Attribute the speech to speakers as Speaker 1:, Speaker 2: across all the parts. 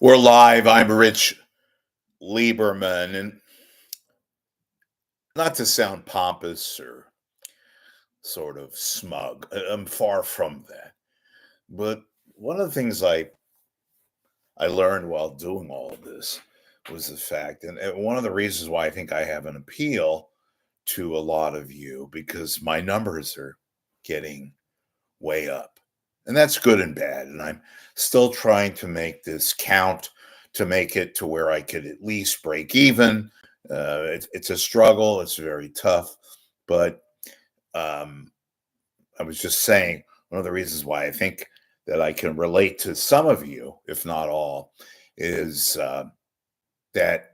Speaker 1: We're live. I'm Rich Lieberman, and not to sound pompous or sort of smug, I'm far from that. But one of the things I learned while doing all of this was the fact, and one of the reasons why I think I have an appeal to a lot of you, because my numbers are getting way up. And that's good and bad. And I'm still trying to make this count to make it to where I could at least break even. It's a struggle, it's very tough. But um, I was just saying, one of the reasons why I think that I can relate to some of you, if not all, is that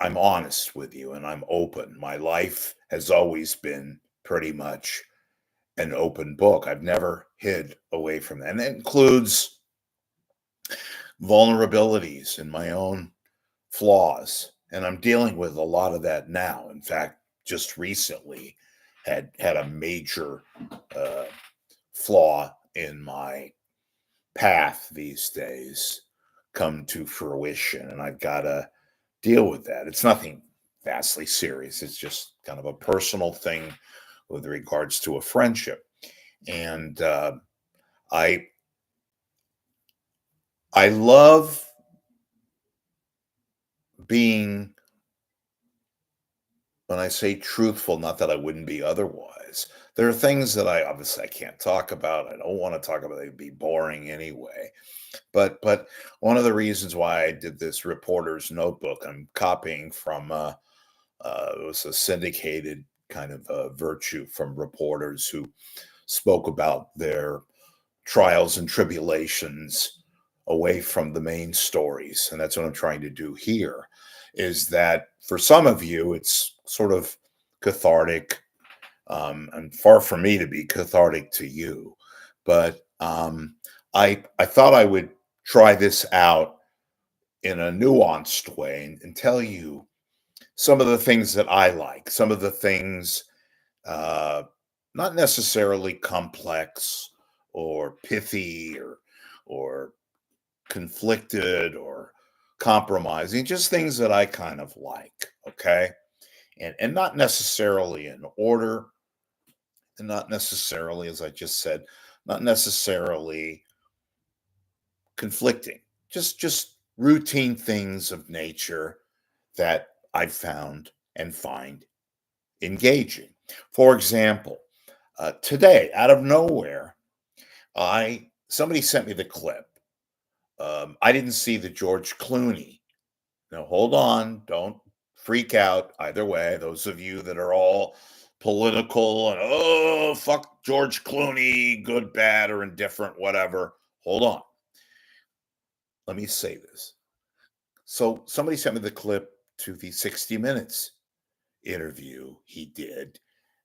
Speaker 1: I'm honest with you and I'm open. My life has always been pretty much an open book. I've never hid away from that. And that includes vulnerabilities and my own flaws. And I'm dealing with a lot of that now. In fact, just recently had a major uh, flaw in my path these days come to fruition. And I've got to deal with that. It's nothing vastly serious. It's just kind of a personal thing with regards to a friendship. And I I love being, when I say truthful, not that I wouldn't be otherwise. There are things that I obviously I can't talk about. I don't want to talk about. They'd be boring anyway. But one of the reasons why I did this reporter's notebook, I'm copying from it was a syndicated kind of virtue from reporters who spoke about their trials and tribulations away from the main stories. And that's what I'm trying to do here, is that for some of you, it's sort of cathartic, and far from me to be cathartic to you. But I thought I would try this out in a nuanced way and tell you some of the things that I like, some of the things uh, not necessarily complex or pithy or conflicted or compromising, just things that I kind of like, okay? And not necessarily in order, and not necessarily, as I just said, not necessarily conflicting. Just routine things of nature that I found and find engaging. For example, today, out of nowhere, I somebody sent me the clip. I didn't see the George Clooney. Now, hold on, don't freak out either way. Those of you that are all political and oh fuck George Clooney, good, bad, or indifferent, whatever. Hold on. Let me say this. So somebody sent me the clip to the 60 Minutes interview he did,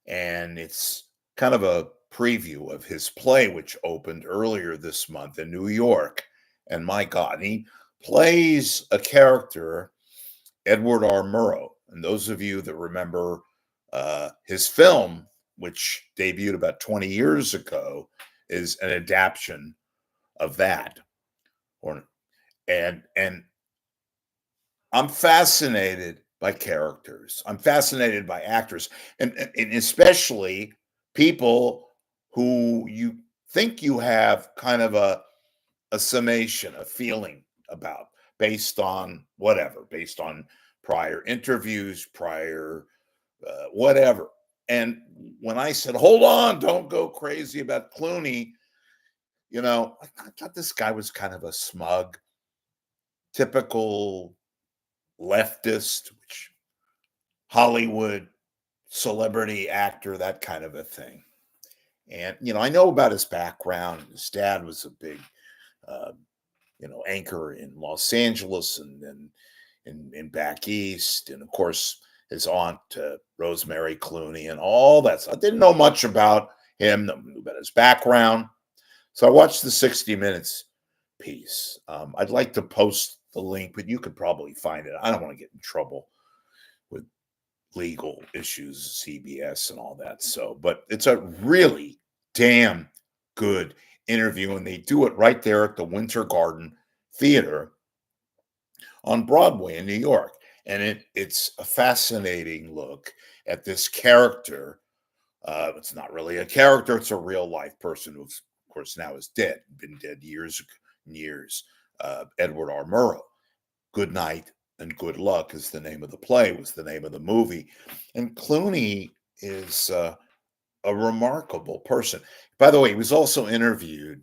Speaker 1: and it's kind of a preview of his play, which opened earlier this month in New York. And my God, he plays a character, Edward R. Murrow. And those of you that remember his film, which debuted about 20 years ago, is an adaptation of that. Or and I'm fascinated by characters. I'm fascinated by actors, and especially people who you think you have kind of a summation, a feeling about, based on whatever, based on prior interviews, prior whatever. And when I said, "Hold on, don't go crazy about Clooney," I thought this guy was kind of a smug, typical leftist, which Hollywood celebrity actor, that kind of a thing. And I know about his background. His dad was a big, uh, anchor in Los Angeles and then in back east, and of course his aunt Rosemary Clooney and all that. So I didn't know much about him, knew about his background. So I watched the 60 Minutes piece. I'd like to post the link, but you could probably find it. I don't want to get in trouble with legal issues, CBS and all that. So, but it's a really damn good interview, and they do it right there at the Winter Garden Theater on Broadway in New York. And it's a fascinating look at this character. It's not really a character, it's a real life person who, of course, now is dead, been dead years and years. Edward R. Murrow. Good Night and Good Luck is the name of the play, was the name of the movie. And Clooney is a remarkable person. By the way, he was also interviewed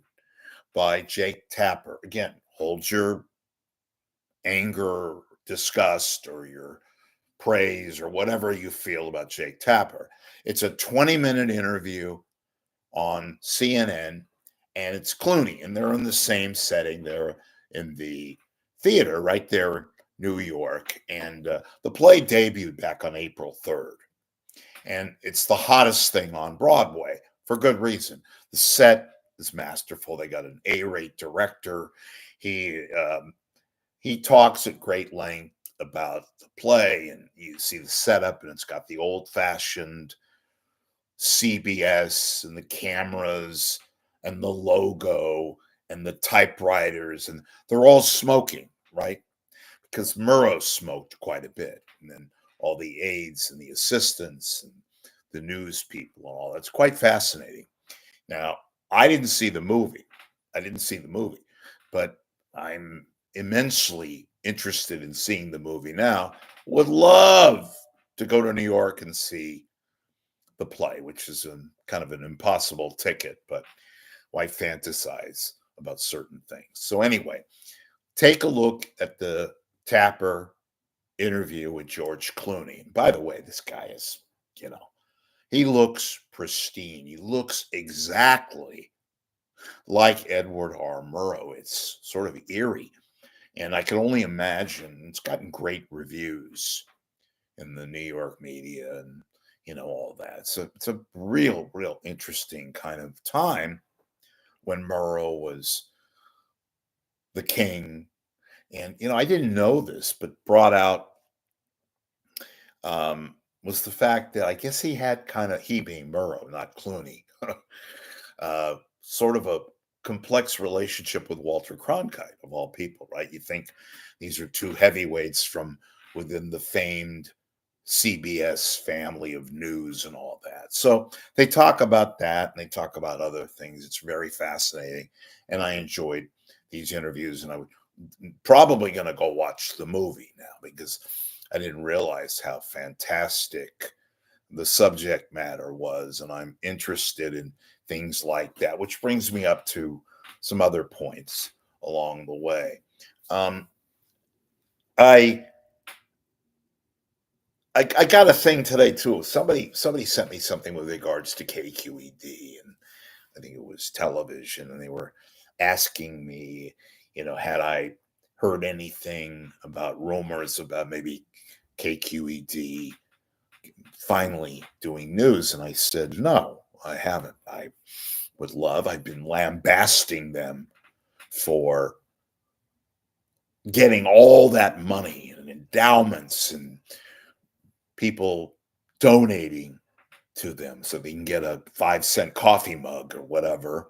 Speaker 1: by Jake Tapper. Again, hold your anger, disgust, or your praise, or whatever you feel about Jake Tapper. It's a 20-minute interview on CNN, and it's Clooney, and they're in the same setting. They're in the theater right there in New York, and the play debuted back on April 3rd. And it's the hottest thing on Broadway for good reason. The set is masterful. They got an A-rate director. He he talks at great length about the play, and you see the setup, and it's got the old-fashioned CBS and the cameras and the logo and the typewriters, and they're all smoking, right? Because Murrow smoked quite a bit, and then all the aides and the assistants and the news people and all that's quite fascinating. Now, I didn't see the movie. I didn't see the movie, but I'm immensely interested in seeing the movie now. Would love to go to New York and see the play, which is kind of an impossible ticket, but why fantasize about certain things? So anyway, take a look at the Tapper interview with George Clooney. And by the way, this guy is, he looks pristine. He looks exactly like Edward R. Murrow. It's sort of eerie. And I can only imagine it's gotten great reviews in the New York media and all that. So it's a real interesting kind of time when Murrow was the king. And I didn't know this, but brought out was the fact that I guess he had he being Murrow, not Clooney, sort of a complex relationship with Walter Cronkite, of all people, right? You think these are two heavyweights from within the famed CBS family of news and all that. So they talk about that, and they talk about other things. It's very fascinating, and I enjoyed these interviews, and I would probably going to go watch the movie now because I didn't realize how fantastic the subject matter was, and I'm interested in things like that, which brings me up to some other points along the way. I got a thing today too. Somebody sent me something with regards to KQED, and I think it was television, and they were asking me, had I heard anything about rumors about maybe KQED finally doing news, and I said no, I haven't. I would love. I've been lambasting them for getting all that money and endowments and people donating to them so they can get a 5-cent coffee mug or whatever.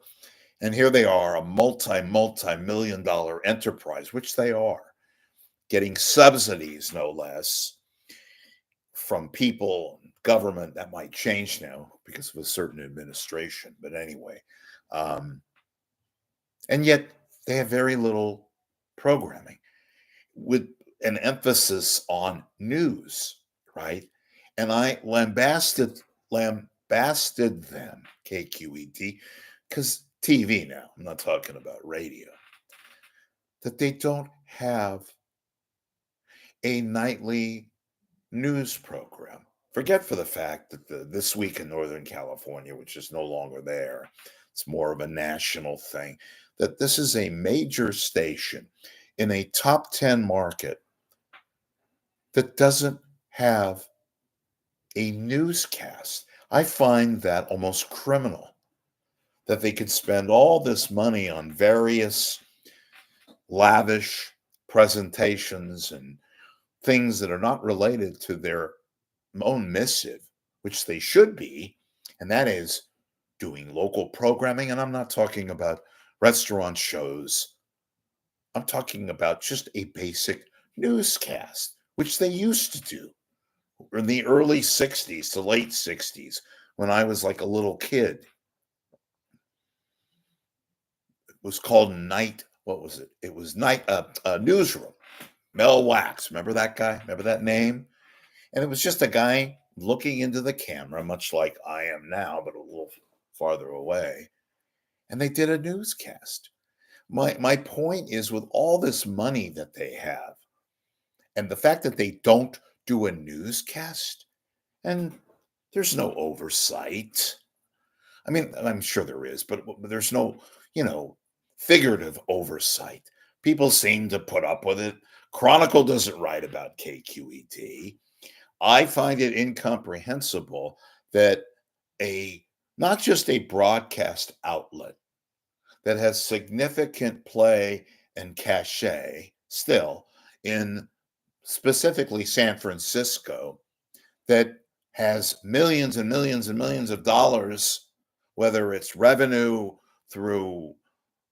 Speaker 1: And here they are, a multi-million dollar enterprise, which they are, getting subsidies, no less, from people, government. That might change now because of a certain administration. But anyway, and yet they have very little programming with an emphasis on news, right? And I lambasted them, KQED, because TV now, I'm not talking about radio, that they don't have a nightly news program. Forget for the fact that This Week in Northern California, which is no longer there, it's more of a national thing, that this is a major station in a top 10 market that doesn't have a newscast. I find that almost criminal that they could spend all this money on various lavish presentations and things that are not related to their own missive, which they should be, and that is doing local programming. And I'm not talking about restaurant shows. I'm talking about just a basic newscast, which they used to do in the early 60s to late 60s when I was like a little kid. It was called Night. What was it? It was Night Newsroom. Mel Wax. Remember that guy? Remember that name? And it was just a guy looking into the camera, much like I am now, but a little farther away. And they did a newscast. My point is, with all this money that they have, and the fact that they don't do a newscast, and there's no oversight. I mean, I'm sure there is, but there's no, figurative oversight. People seem to put up with it. Chronicle doesn't write about KQED. I find it incomprehensible that a not just a broadcast outlet that has significant play and cachet still in specifically San Francisco, that has millions and millions and millions of dollars, whether it's revenue through,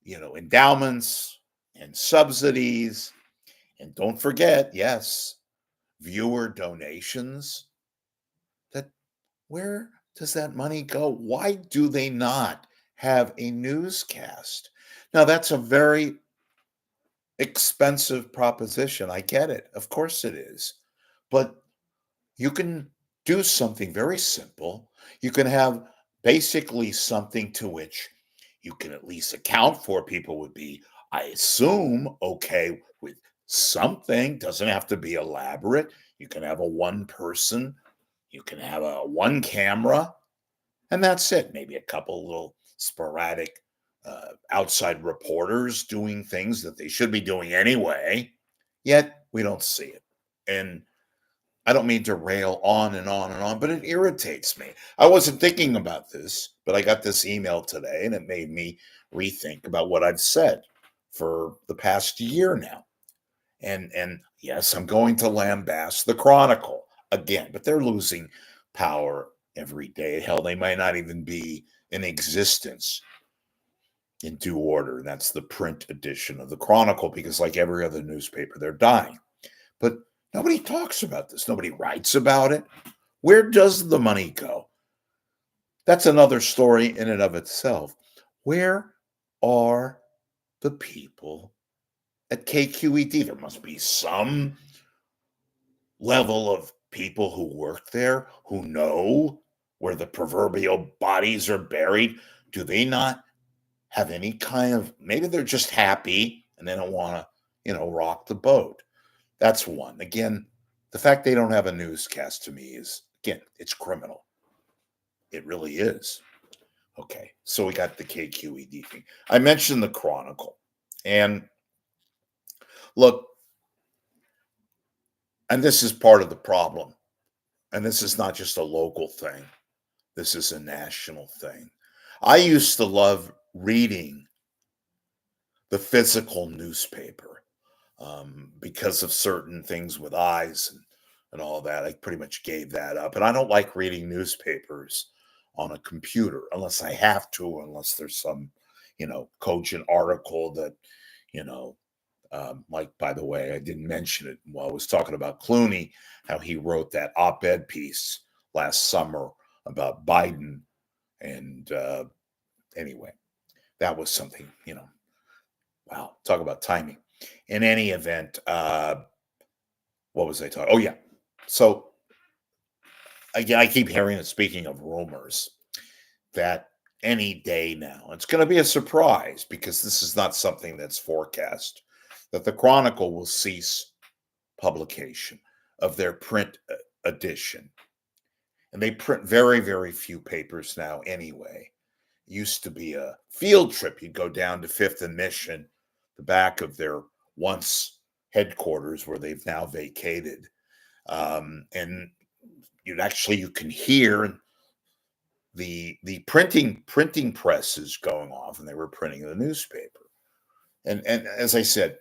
Speaker 1: endowments and subsidies. And don't forget, yes, viewer donations. That where does that money go? Why do they not have a newscast? Now, that's a very expensive proposition. I get it. Of course it is. But you can do something very simple. You can have basically something to which you can at least account for. People would be, I assume, okay with something. Doesn't have to be elaborate. You can have a one person, you can have a one camera, and that's it. Maybe a couple little sporadic outside reporters doing things that they should be doing anyway. Yet we don't see it. And I don't mean to rail on and on and on, but it irritates me. I wasn't thinking about this, but I got this email today and it made me rethink about what I've said for the past year now. And yes, I'm going to lambast the Chronicle again, but they're losing power every day. Hell, they might not even be in existence in due order. And that's the print edition of the Chronicle, because like every other newspaper, they're dying. But nobody talks about this. Nobody writes about it. Where does the money go? That's another story in and of itself. Where are the people at KQED? There must be some level of people who work there who know where the proverbial bodies are buried. Do they not have any kind of, maybe they're just happy and they don't want to, rock the boat. That's one. Again, the fact they don't have a newscast to me is, again, it's criminal. It really is. Okay, so we got the KQED thing. I mentioned the Chronicle. And look, and this is part of the problem. And this is not just a local thing, this is a national thing. I used to love reading the physical newspaper because of certain things with eyes and all that. I pretty much gave that up. And I don't like reading newspapers on a computer unless I have to, unless there's some, cogent article that, like, by the way, I didn't mention it while I was talking about Clooney, how he wrote that op-ed piece last summer about Biden. And anyway, that was something, wow, talk about timing. In any event, what was I talking? Oh, yeah. So again, I keep hearing it, speaking of rumors, that any day now, it's going to be a surprise because this is not something that's forecast, that the Chronicle will cease publication of their print edition. And they print very, very few papers now anyway. Used to be a field trip. You'd go down to Fifth and Mission, the back of their once headquarters where they've now vacated. And you can hear the printing presses going off, and they were printing the newspaper. And as I said,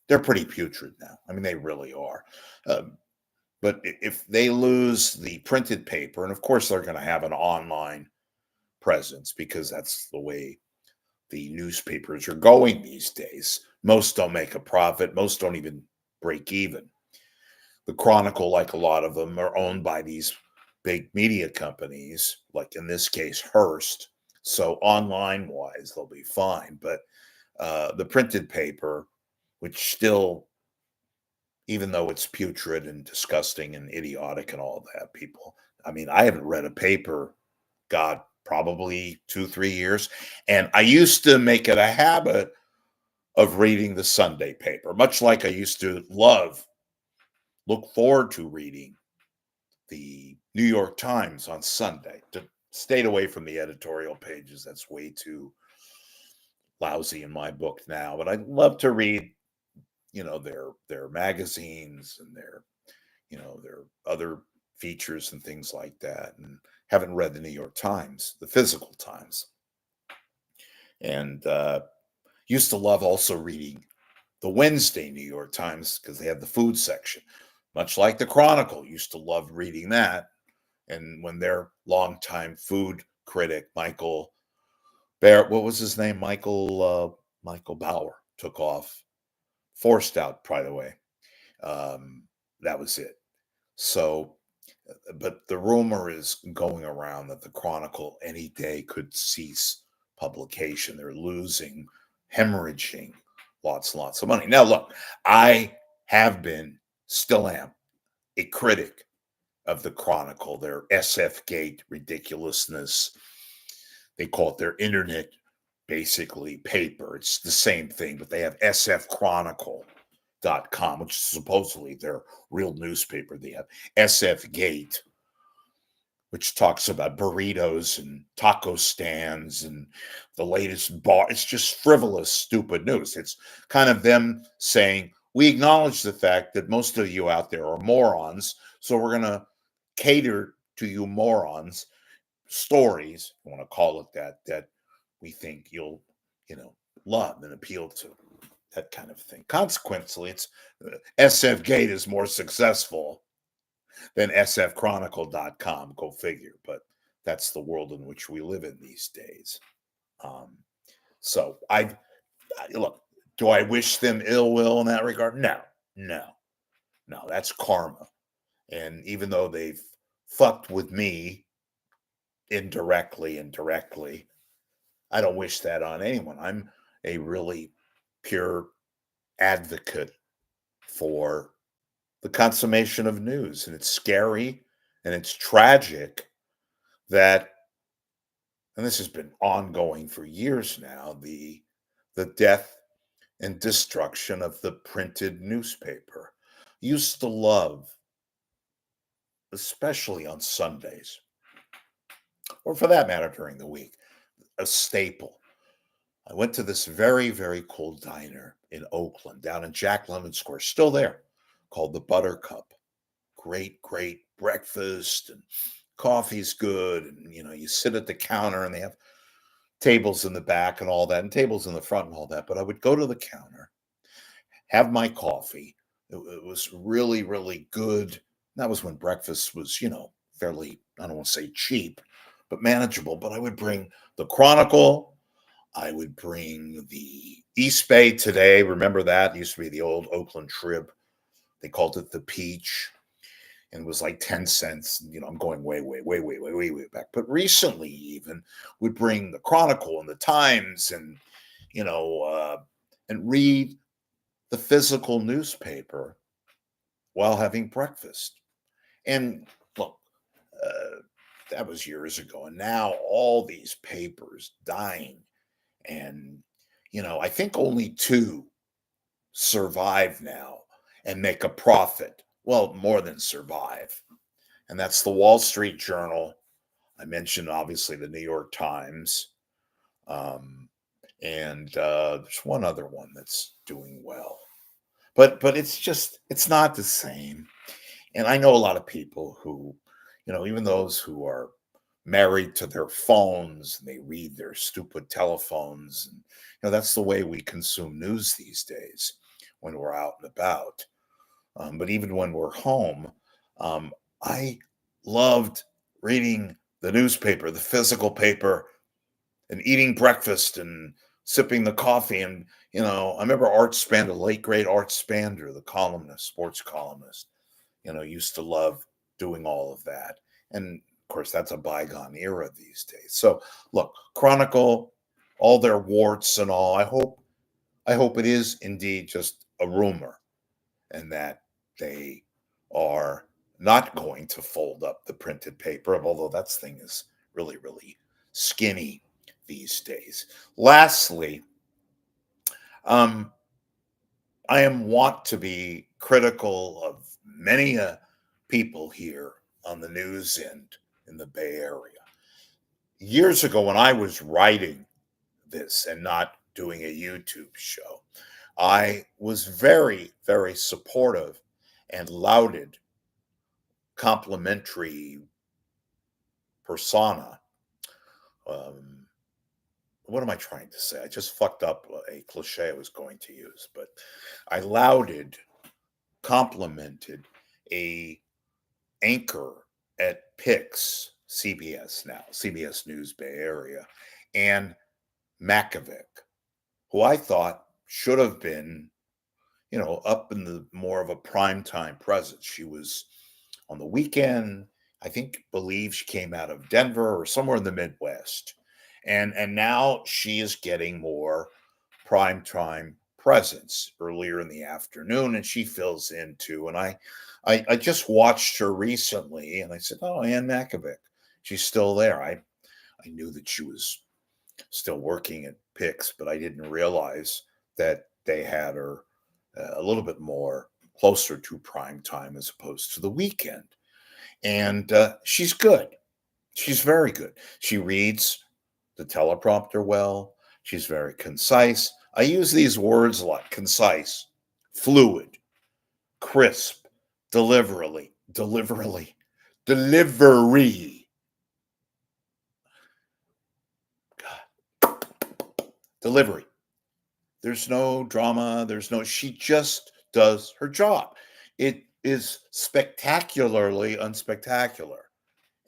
Speaker 1: they're pretty putrid now. I mean, they really are. But if they lose the printed paper, and of course they're going to have an online presence because that's the way the newspapers are going these days. Most don't make a profit. Most don't even break even. The Chronicle, like a lot of them, are owned by these big media companies, like in this case, Hearst. So online wise, they'll be fine. But the printed paper, which still, even though it's putrid and disgusting and idiotic and all that, people, I mean, I haven't read a paper, God, probably 2, 3 years. And I used to make it a habit of reading the Sunday paper, much like I used to look forward to reading the New York Times on Sunday. To stayed away from the editorial pages. That's way too lousy in my book now. But I love to read, their magazines and their other features and things like that. And haven't read the New York Times, the physical Times. And used to love also reading the Wednesday New York Times because they had the food section, much like the Chronicle. Used to love reading that. And when their longtime food critic, Michael Bear, what was his name? Michael Bauer took off, forced out, by the way. That was it. So, but the rumor is going around that the Chronicle any day could cease publication. They're losing, hemorrhaging lots and lots of money. Now, look, I have been, still am, a critic of the Chronicle, their SF Gate ridiculousness. They call it their internet, basically, paper. It's the same thing, but they have sfchronicle.com, which is supposedly their real newspaper. They have SF Gate, which talks about burritos and taco stands and the latest bar. It's just frivolous, stupid news. It's kind of them saying, we acknowledge the fact that most of you out there are morons, so we're going to cater to you morons stories, I want to call it that we think you'll, love and appeal to, that kind of thing. Consequently, it's SF Gate is more successful than sfchronicle.com. Go figure. But that's the world in which we live in these days. So look. Do I wish them ill will in that regard? No. That's karma. And even though they've fucked with me indirectly and directly, I don't wish that on anyone. I'm a really pure advocate for the consummation of news. And it's scary and it's tragic that, and this has been ongoing for years now, the death and destruction of the printed newspaper. Used to love, especially on Sundays, or for that matter during the week, a staple. I went to this very, very cool diner in Oakland, down in Jack London Square, still there, called the Buttercup. Great breakfast, and coffee's good. And, you sit at the counter and they have tables in the back and all that, and tables in the front and all that. But I would go to the counter, have my coffee. It was really, really good. That was when breakfast was, fairly, I don't want to say cheap, but manageable. But I would bring the Chronicle. I would bring the East Bay Today. Remember that? It used to be the old Oakland Trib. They called it the Peach. And it was like 10 cents. I'm going way back. But recently even would bring the Chronicle and the Times and, and read the physical newspaper while having breakfast. And look, that was years ago. And now all these papers dying. And, I think only two survive now and make a profit. Well, more than survive. And that's the Wall Street Journal. I mentioned, obviously, the New York Times. And there's one other one that's doing well. But it's not the same. And I know a lot of people who, even those who are married to their phones and they read their stupid telephones. And, that's the way we consume news these days when we're out and about. But even when we're home, I loved reading the newspaper, the physical paper, and eating breakfast and sipping the coffee. And, I remember Art Spander, the late great Art Spander, the columnist, sports columnist, used to love doing all of that. And of course, that's a bygone era these days. So look, Chronicle, all their warts and all, I hope it is indeed just a rumor and that they are not going to fold up the printed paper, although that thing is really, really skinny these days. Lastly, um, I am wont to be critical of many people here on the news end in the Bay Area. Years ago, when I was writing this and not doing a YouTube show, I was very, very supportive and lauded complimentary persona. Um, what am I trying to say? I just fucked up a cliche I was going to use, but I lauded, complimented a anchor at Pix, CBS now, CBS News Bay Area, and Makovic, who I thought should have been, up in the more of a primetime presence. She was on the weekend. I believe she came out of Denver or somewhere in the Midwest. And now she is getting more primetime presence earlier in the afternoon, and she fills in too. And I just watched her recently and I said, "Oh, Ann Makovic, she's still there." I knew that she was still working at Pix, but I didn't realize that they had her a little bit more closer to prime time as opposed to the weekend. And she's good. She's very good. She reads the teleprompter well. She's very concise. I use these words a lot: concise, fluid, crisp, delivery. God, delivery. There's no drama. She just does her job. It is spectacularly unspectacular.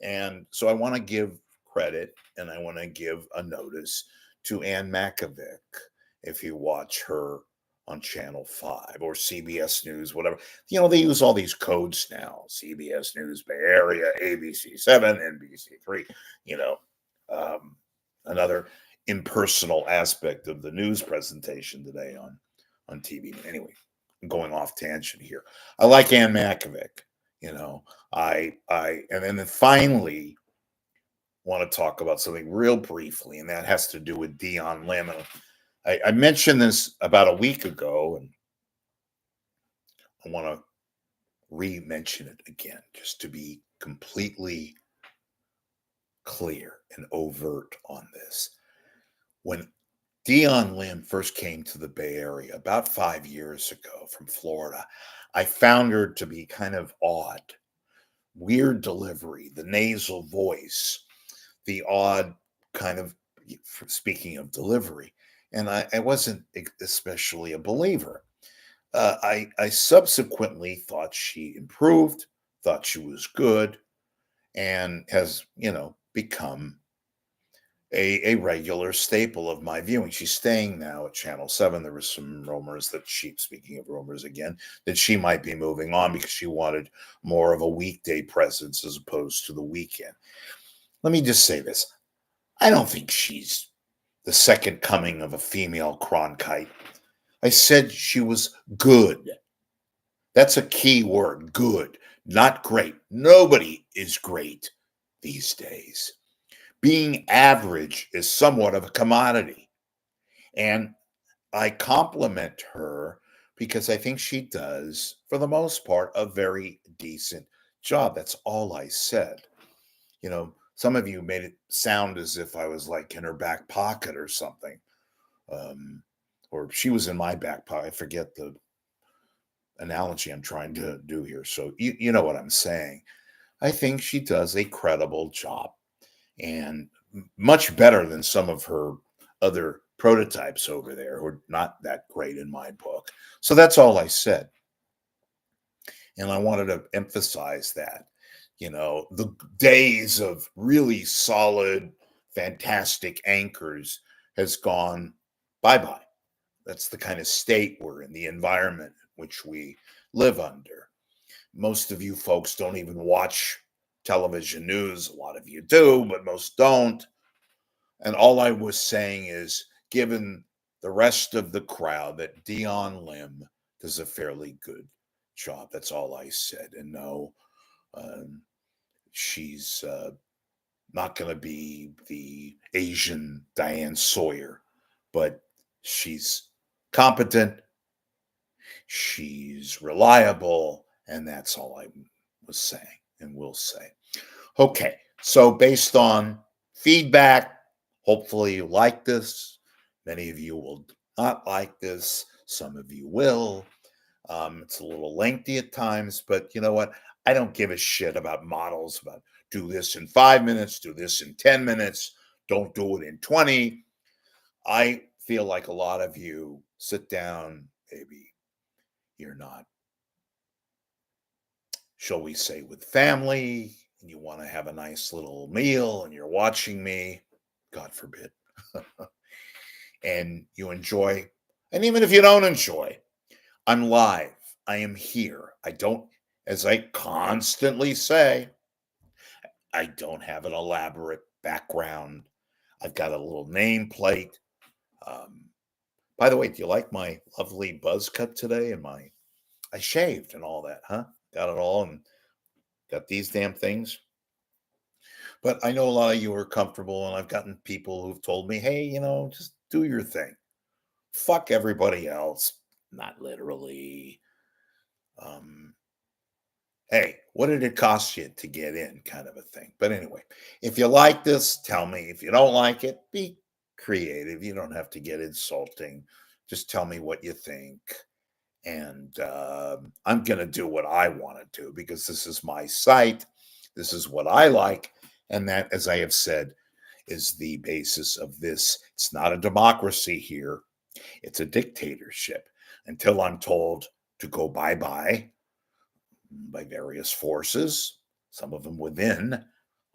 Speaker 1: And so I want to give credit and I want to give a notice to Ann Makovic if you watch her on Channel 5 or CBS News, whatever. They use all these codes now: CBS News Bay Area, ABC 7, NBC 3, you know, another impersonal aspect of the news presentation today on TV. Anyway, I'm going off tangent here. I like Ann Makovic. You know, and then finally want to talk about something real briefly, and that has to do with Dion Lamb. I mentioned this about a week ago, and I want to re-mention it again, just to be completely clear and overt on this. When Dion Lamb first came to the Bay Area about 5 years ago from Florida, I found her to be kind of odd. Weird delivery, the nasal voice, the odd kind of, speaking of delivery. And I wasn't especially a believer. I subsequently thought she improved, thought she was good, and has, become a regular staple of my viewing. She's staying now at Channel 7. There was some rumors that speaking of rumors again, that she might be moving on because she wanted more of a weekday presence as opposed to the weekend. Let me just say this. I don't think she's the second coming of a female Cronkite. I said she was good. That's a key word: good, not great. Nobody is great these days. Being average is somewhat of a commodity. And I compliment her because I think she does, for the most part, a very decent job. That's all I said. Some of you made it sound as if I was like in her back pocket or something. Or she was in my back pocket. I forget the analogy I'm trying to do here. So you know what I'm saying. I think she does a credible job, and much better than some of her other prototypes over there who are not that great in my book. So that's all I said. And I wanted to emphasize that, the days of really solid, fantastic anchors has gone bye-bye. That's the kind of state we're in, the environment which we live under. Most of you folks don't even watch television news. A lot of you do, but most don't. And all I was saying is, given the rest of the crowd, that Dion Lim does a fairly good job. That's all I said. And no, she's not going to be the Asian Diane Sawyer, but she's competent, she's reliable, and that's all I was saying and will say. Okay, so based on feedback, hopefully you like this. Many of you will not like this, some of you will. It's a little lengthy at times, but you know what? I don't give a shit about models, about do this in 5 minutes, do this in 10 minutes, don't do it in 20. I feel like a lot of you sit down, maybe you're not, shall we say, with family, and you want to have a nice little meal and you're watching me, God forbid, and you enjoy, and even if you don't enjoy, I'm live. I am here. I don't, as I constantly say, I don't have an elaborate background. I've got a little nameplate. Um, by the way, do you like my lovely buzz cut today? And I shaved and all that, huh? Got it all and got these damn things. But I know a lot of you are comfortable, and I've gotten people who've told me, hey, just do your thing. Fuck everybody else. Not literally. Hey, what did it cost you to get in, kind of a thing. But anyway, if you like this, tell me. If you don't like it, be creative. You don't have to get insulting. Just tell me what you think. And I'm going to do what I want to do because this is my site. This is what I like. And that, as I have said, is the basis of this. It's not a democracy here. It's a dictatorship until I'm told to go bye-bye by various forces, some of them within.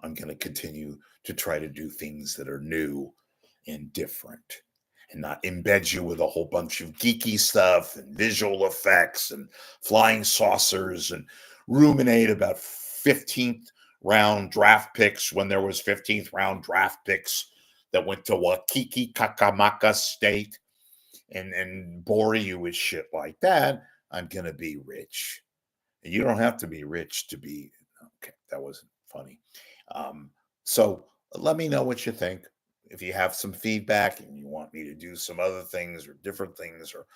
Speaker 1: I'm going to continue to try to do things that are new and different and not embed you with a whole bunch of geeky stuff and visual effects and flying saucers and ruminate about 15th round draft picks when there was 15th round draft picks that went to Waikiki Kakamaka State and bore you with shit like that. I'm going to be rich. And you don't have to be rich to be okay. That wasn't funny. So let me know what you think. If you have some feedback and you want me to do some other things or different things, or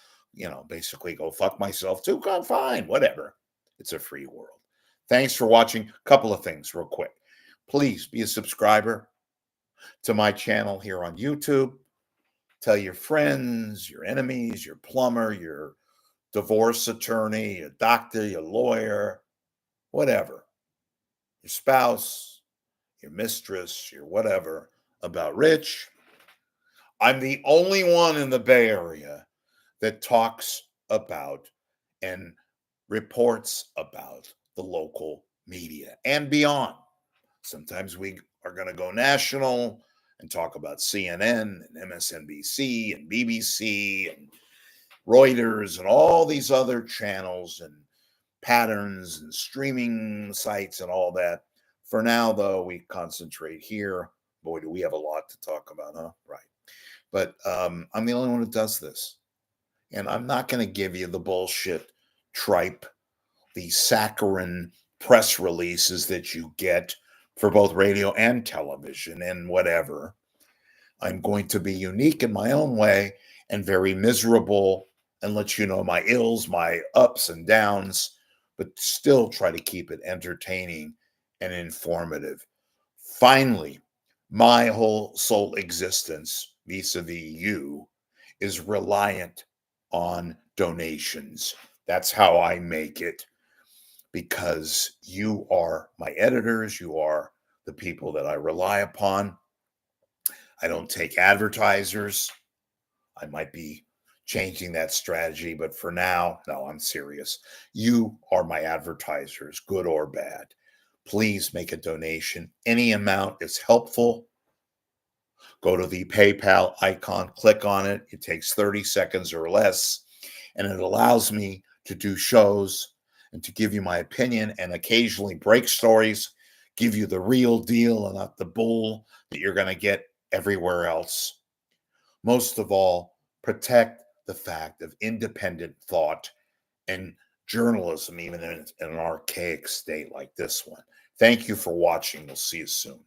Speaker 1: basically go fuck myself too, God, fine, whatever. It's a free world. Thanks for watching. Couple of things real quick. Please be a subscriber to my channel here on YouTube. Tell your friends, your enemies, your plumber, your divorce attorney, your doctor, your lawyer, whatever, your spouse, your mistress, your whatever, about Rich. I'm the only one in the Bay Area that talks about and reports about the local media and beyond. Sometimes we are going to go national and talk about CNN and MSNBC and BBC and Reuters and all these other channels and patterns and streaming sites and all that. For now, though, we concentrate here. Boy, do we have a lot to talk about, huh? Right. But I'm the only one who does this. And I'm not going to give you the bullshit tripe, the saccharine press releases that you get for both radio and television and whatever. I'm going to be unique in my own way and very miserable and let you know my ills, my ups and downs, but still try to keep it entertaining and informative. Finally, my whole soul existence vis-a-vis you is reliant on donations. That's how I make it, because you are my editors, you are the people that I rely upon. I don't take advertisers. I might be changing that strategy, but for now, no, I'm serious. You are my advertisers, good or bad. Please make a donation. Any amount is helpful. Go to the PayPal icon, click on it. It takes 30 seconds or less, and it allows me to do shows and to give you my opinion and occasionally break stories, give you the real deal and not the bull that you're going to get everywhere else. Most of all, protect the fact of independent thought and journalism, even in an archaic state like this one. Thank you for watching. We'll see you soon.